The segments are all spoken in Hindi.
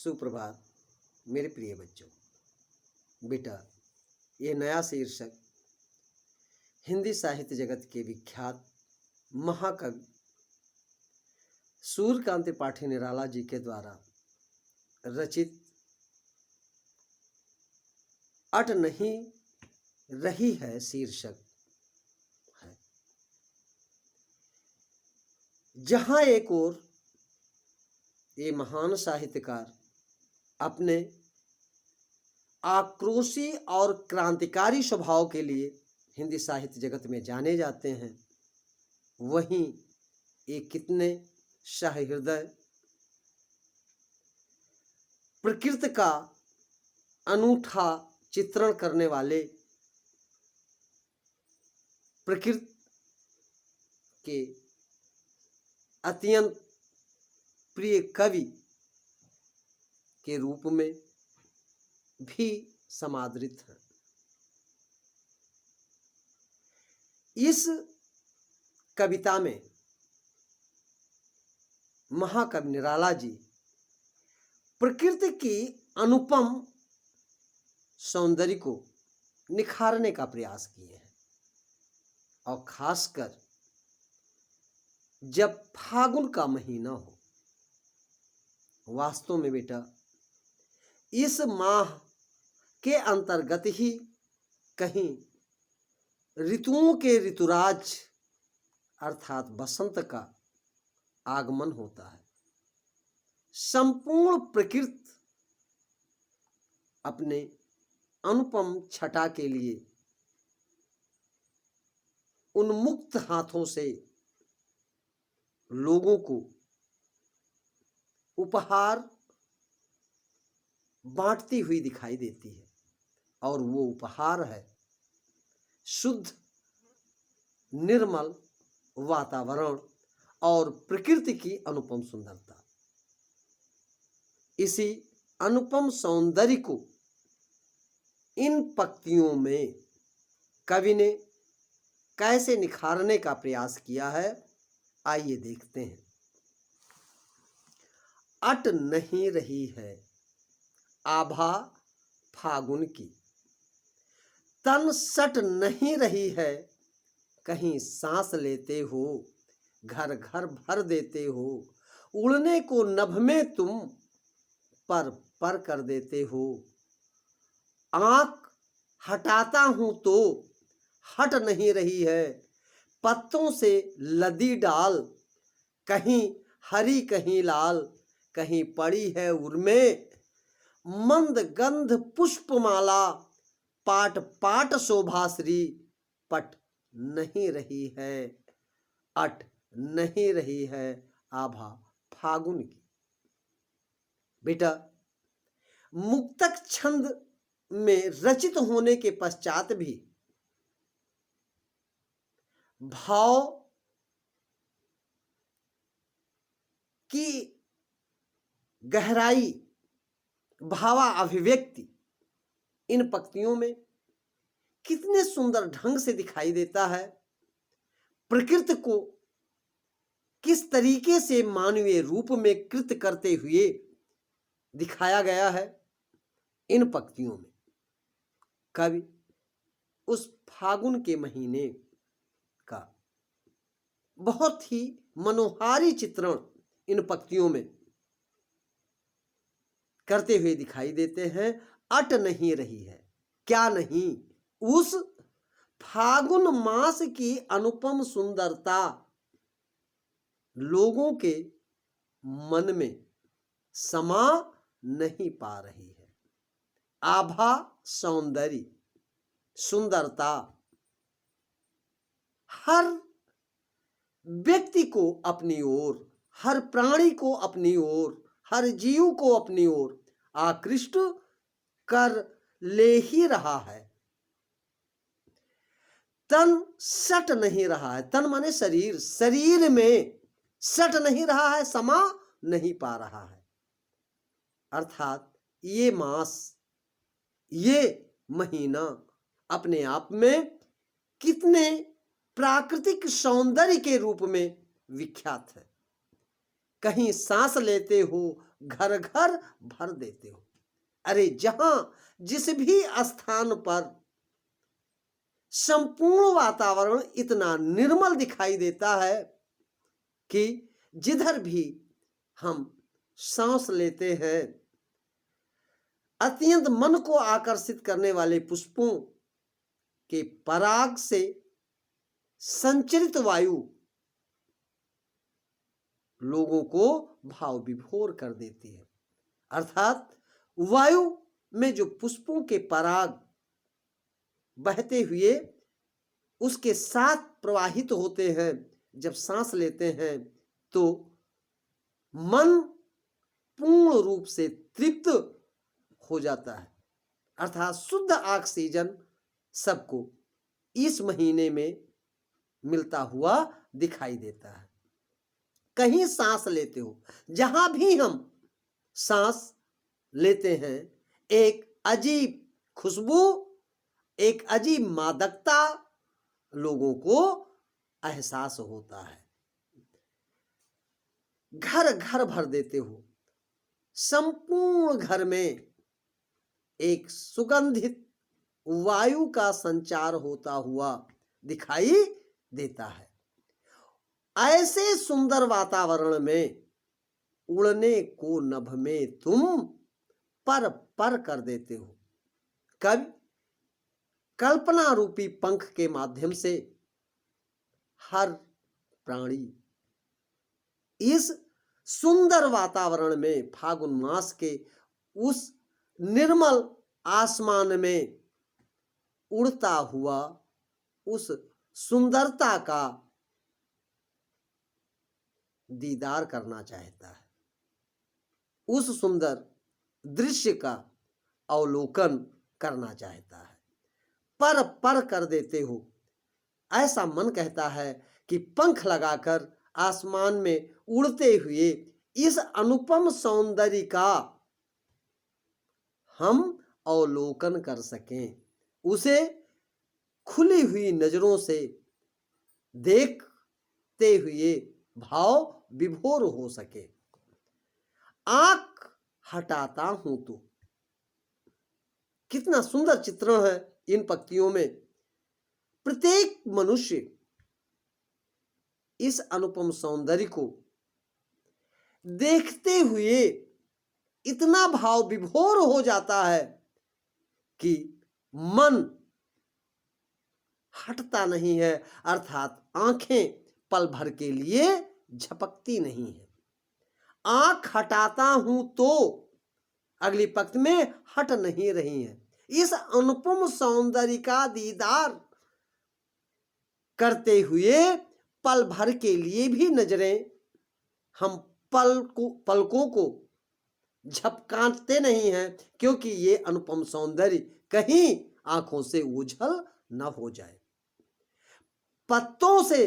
सुप्रभात मेरे प्रिय बच्चों। बेटा, ये नया शीर्षक हिंदी साहित्य जगत के विख्यात महाकवि सूर्यकांत त्रिपाठी निराला जी के द्वारा रचित अट नहीं रही है शीर्षक है। जहां एक ओर ये महान साहित्यकार अपने आक्रोशी और क्रांतिकारी स्वभाव के लिए हिंदी साहित्य जगत में जाने जाते हैं, वहीं ये कितने सहृदय, प्रकृति का अनूठा चित्रण करने वाले, प्रकृति के अत्यंत प्रिय कवि के रूप में भी समादृत है। इस कविता में महाकवि निराला जी प्रकृति की अनुपम सौंदर्य को निखारने का प्रयास किए हैं, और खासकर जब फागुन का महीना हो। वास्तव में बेटा, इस माह के अंतर्गत ही कहीं ऋतुओं के ऋतुराज अर्थात बसंत का आगमन होता है। संपूर्ण प्रकृति अपने अनुपम छटा के लिए उन्मुक्त हाथों से लोगों को उपहार बांटती हुई दिखाई देती है, और वो उपहार है शुद्ध निर्मल वातावरण और प्रकृति की अनुपम सुंदरता। इसी अनुपम सौंदर्य को इन पंक्तियों में कवि ने कैसे निखारने का प्रयास किया है, आइए देखते हैं। अट नहीं रही है आभा फागुन की, तन सट नहीं रही है, कहीं सांस लेते हो, घर घर भर देते हो, उड़ने को नभ में तुम पर पर कर देते हो, आंख हटाता हूं तो हट नहीं रही है, पत्तों से लदी डाल, कहीं हरी कहीं लाल, कहीं पड़ी है उर्मे, मंद गंध पुष्पमाला, पाट पाट शोभाश्री, पट नहीं रही है, अट नहीं रही है आभा फागुन की। बेटा, मुक्तक छंद में रचित होने के पश्चात भी भाव की गहराई, भावा अभिव्यक्ति इन पंक्तियों में कितने सुंदर ढंग से दिखाई देता है। प्रकृति को किस तरीके से मानवीय रूप में कृत करते हुए दिखाया गया है। इन पंक्तियों में कवि उस फागुन के महीने का बहुत ही मनोहारी चित्रण इन पंक्तियों में करते हुए दिखाई देते हैं। अट नहीं रही है, क्या नहीं, उस फागुन मास की अनुपम सुंदरता लोगों के मन में समा नहीं पा रही है। आभा सौंदर्य, सुंदरता हर व्यक्ति को अपनी ओर, हर प्राणी को अपनी ओर, हर जीव को अपनी ओर आकृष्ट कर ले ही रहा है। तन सट नहीं रहा है, तन माने शरीर, शरीर में सट नहीं रहा है, समा नहीं पा रहा है। अर्थात ये मास, ये महीना अपने आप में कितने प्राकृतिक सौंदर्य के रूप में विख्यात है। कहीं सांस लेते हो, घर घर भर देते हो। अरे जहां जिस भी स्थान पर संपूर्ण वातावरण इतना निर्मल दिखाई देता है कि जिधर भी हम सांस लेते हैं, अत्यंत मन को आकर्षित करने वाले पुष्पों के पराग से संचरित वायु लोगों को भाव विभोर कर देती है। अर्थात वायु में जो पुष्पों के पराग बहते हुए उसके साथ प्रवाहित होते हैं, जब सांस लेते हैं तो मन पूर्ण रूप से तृप्त हो जाता है। अर्थात शुद्ध ऑक्सीजन सबको इस महीने में मिलता हुआ दिखाई देता है। कहीं सांस लेते हो, जहां भी हम सांस लेते हैं, एक अजीब खुशबू, एक अजीब मादकता लोगों को एहसास होता है। घर घर भर देते हो, संपूर्ण घर में एक सुगंधित वायु का संचार होता हुआ दिखाई देता है। ऐसे सुंदर वातावरण में उड़ने को नभ में तुम पर पर कर देते हो। कब कल्पना रूपी पंख के माध्यम से हर प्राणी इस सुंदर वातावरण में फागुन मास के उस निर्मल आसमान में उड़ता हुआ उस सुंदरता का दीदार करना चाहता है, उस सुंदर दृश्य का अवलोकन करना चाहता है। पर पर कर देते हो, ऐसा मन कहता है कि पंख लगाकर आसमान में उड़ते हुए इस अनुपम सौंदर्य का हम अवलोकन कर सकें, उसे खुली हुई नजरों से देखते हुए भाव विभोर हो सके। आंख हटाता हूं तो कितना सुंदर चित्रण है इन पंक्तियों में। प्रत्येक मनुष्य इस अनुपम सौंदर्य को देखते हुए इतना भाव विभोर हो जाता है कि मन हटता नहीं है, अर्थात आंखें पल भर के लिए झपकती नहीं है। आंख हटाता हूं तो अगली पंक्ति में हट नहीं रही है। इस अनुपम सौंदर्य का दीदार करते हुए पल भर के लिए भी नजरें हम पलकों को झपकाते नहीं हैं, क्योंकि ये अनुपम सौंदर्य कहीं आंखों से ओझल न हो जाए। पत्तों से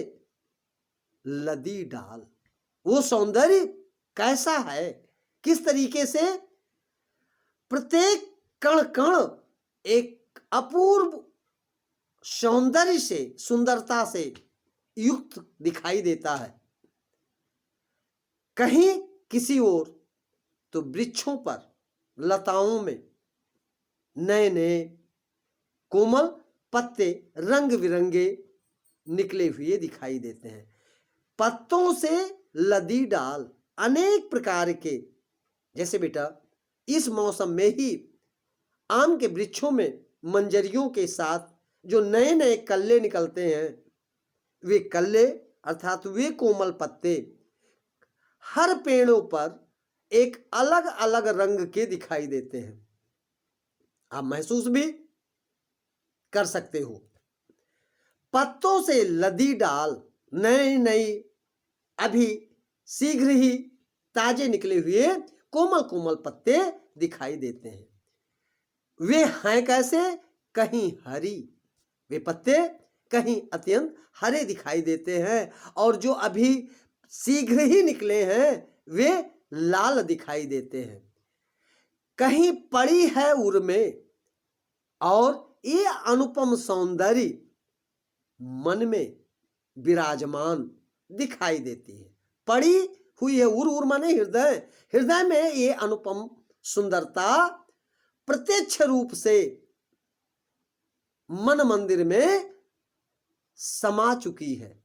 लदी डाल, वो सौंदर्य कैसा है, किस तरीके से प्रत्येक कण कण एक अपूर्व सौंदर्य से, सुंदरता से युक्त दिखाई देता है। कहीं किसी ओर तो वृक्षों पर, लताओं में नए नए कोमल पत्ते रंग बिरंगे निकले हुए दिखाई देते हैं। पत्तों से लदी डाल, अनेक प्रकार के, जैसे बेटा इस मौसम में ही आम के वृक्षों में मंजरियों के साथ जो नए नए कल्ले निकलते हैं, वे कल्ले अर्थात वे कोमल पत्ते हर पेड़ों पर एक अलग अलग रंग के दिखाई देते हैं। आप महसूस भी कर सकते हो। पत्तों से लदी डाल, नई नई अभी शीघ्र ही ताजे निकले हुए कोमल कोमल पत्ते दिखाई देते हैं। वे हैं कैसे, कहीं हरी, वे पत्ते कहीं अत्यंत हरे दिखाई देते हैं, और जो अभी शीघ्र ही निकले हैं वे लाल दिखाई देते हैं। कहीं पड़ी है उर्में, और ये अनुपम सौंदर्य मन में विराजमान दिखाई देती है। पड़ी हुई है। उर उर माने हृदय, हृदय में ये अनुपम सुंदरता प्रत्यक्ष रूप से मन मंदिर में समा चुकी है,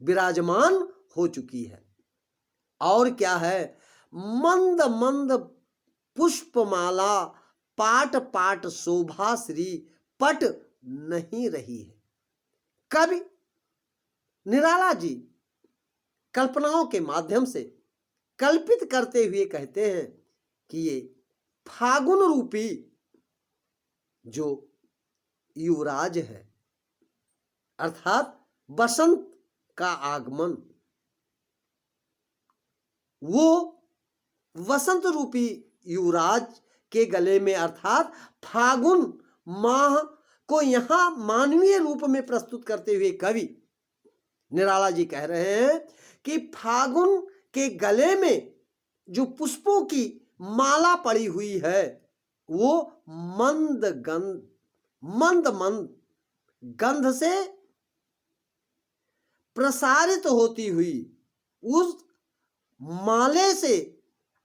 विराजमान हो चुकी है। और क्या है, मंद मंद पुष्पमाला पाट पाट शोभा श्री पट नहीं रही है। कवि निराला जी कल्पनाओं के माध्यम से कल्पित करते हुए कहते हैं कि ये फागुन रूपी जो युवराज है, अर्थात बसंत का आगमन, वो वसंत रूपी युवराज के गले में अर्थात फागुन माह को यहां मानवीय रूप में प्रस्तुत करते हुए कवि निराला जी कह रहे हैं कि फागुन के गले में जो पुष्पों की माला पड़ी हुई है वो मंद मंद गंध से प्रसारित होती हुई उस माले से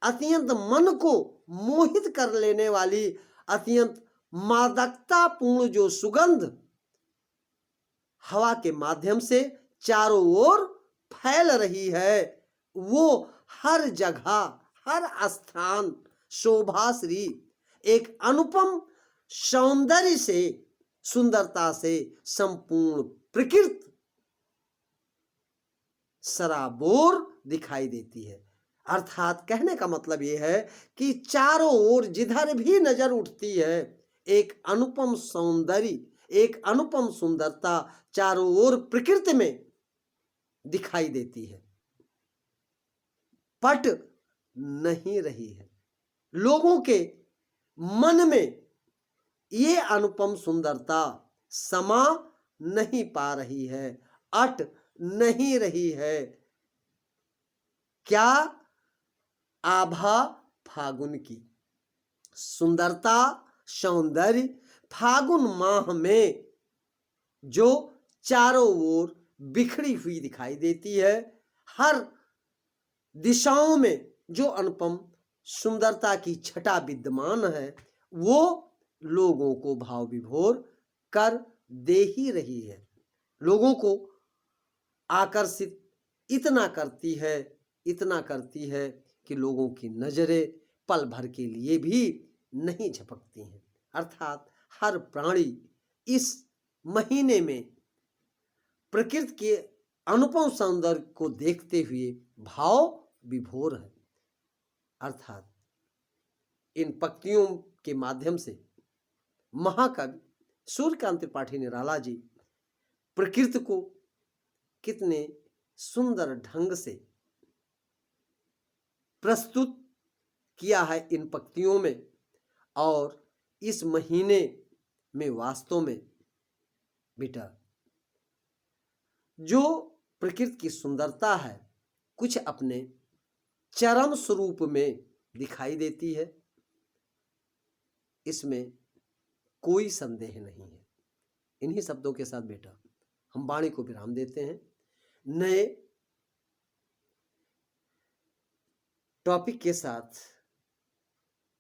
अत्यंत मन को मोहित कर लेने वाली अत्यंत मादकतापूर्ण जो सुगंध हवा के माध्यम से चारों ओर फैल रही है, वो हर जगह हर स्थान शोभाश्री एक अनुपम सौंदर्य से सुंदरता से संपूर्ण प्रकृति सराबोर दिखाई देती है। अर्थात कहने का मतलब यह है कि चारों ओर जिधर भी नजर उठती है एक अनुपम सौंदर्य, एक अनुपम सुंदरता चारों ओर प्रकृति में दिखाई देती है, पट नहीं रही है। लोगों के मन में ये अनुपम सुंदरता समा नहीं पा रही है, अट नहीं रही है। क्या आभा फागुन की सुंदरता सौंदर्य फागुन माह में जो चारों ओर बिखरी हुई दिखाई देती है, हर दिशाओं में जो अनुपम सुंदरता की छटा विद्यमान है वो लोगों को भाव विभोर कर दे ही रही है, लोगों को आकर्षित इतना करती है कि लोगों की नजरें पल भर के लिए भी नहीं झपकती हैं। अर्थात हर प्राणी इस महीने में प्रकृति के अनुपम सौंदर्य को देखते हुए भाव विभोर है। अर्थात इन पंक्तियों के माध्यम से महाकवि सूर्यकांत त्रिपाठी निराला जी प्रकृति को कितने सुंदर ढंग से प्रस्तुत किया है इन पंक्तियों में। और इस महीने में वास्तव में बेटा जो प्रकृति की सुंदरता है कुछ अपने चरम स्वरूप में दिखाई देती है, इसमें कोई संदेह नहीं है। इन्हीं शब्दों के साथ बेटा हम वाणी को विराम देते हैं। नए टॉपिक के साथ,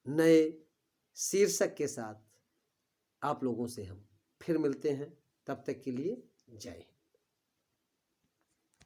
नए शीर्षक के साथ आप लोगों से हम फिर मिलते हैं। तब तक के लिए जय हिंद।